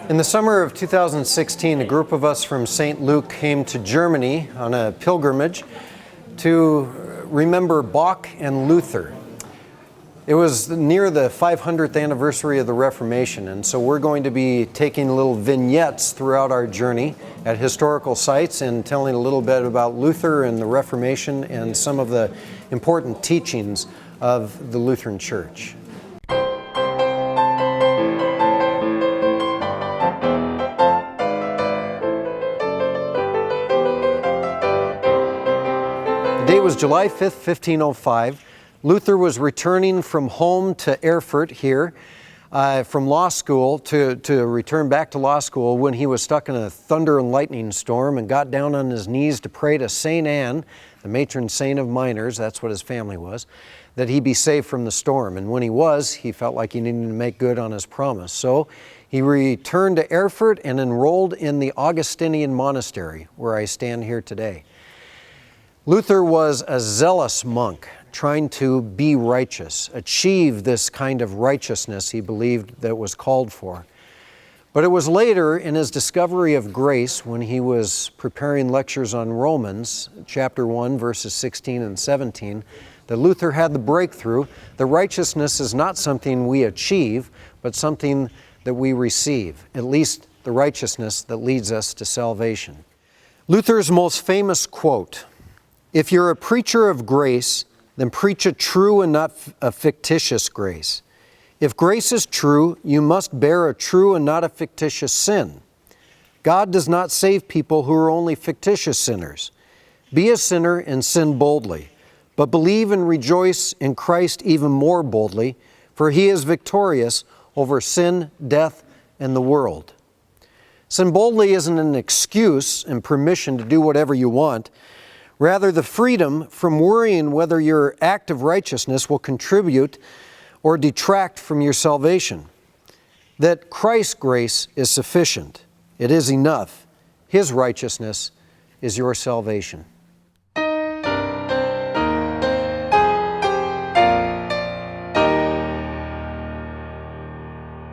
In the summer of 2016, a group of us from St. Luke came to Germany on a pilgrimage to remember Bach and Luther. It was near the 500th anniversary of the Reformation, and so we're going to be taking little vignettes throughout our journey at historical sites and telling a little bit about Luther and the Reformation and some of the important teachings of the Lutheran Church. The date was July 5th, 1505. Luther was returning from home to Erfurt here from law school to return back to law school when he was stuck in a thunder and lightning storm and got down on his knees to pray to St. Anne, the matron saint of miners, that's what his family was, that he be saved from the storm. And when he was, he felt like he needed to make good on his promise. So he returned to Erfurt and enrolled in the Augustinian Monestary, where I stand here today. Luther was a zealous monk, trying to be righteous, achieve this kind of righteousness he believed that was called for. But it was later in his discovery of grace, when he was preparing lectures on Romans, chapter 1, verses 16 and 17, that Luther had the breakthrough that righteousness is not something we achieve, but something that we receive, at least the righteousness that leads us to salvation. Luther's most famous quote, "If you're a preacher of grace, then preach a true and not a fictitious grace. If grace is true, you must bear a true and not a fictitious sin. God does not save people who are only fictitious sinners. Be a sinner and sin boldly, but believe and rejoice in Christ even more boldly, for He is victorious over sin, death, and the world." Sin boldly isn't an excuse and permission to do whatever you want. Rather, the freedom from worrying whether your act of righteousness will contribute or detract from your salvation. That Christ's grace is sufficient. It is enough. His righteousness is your salvation.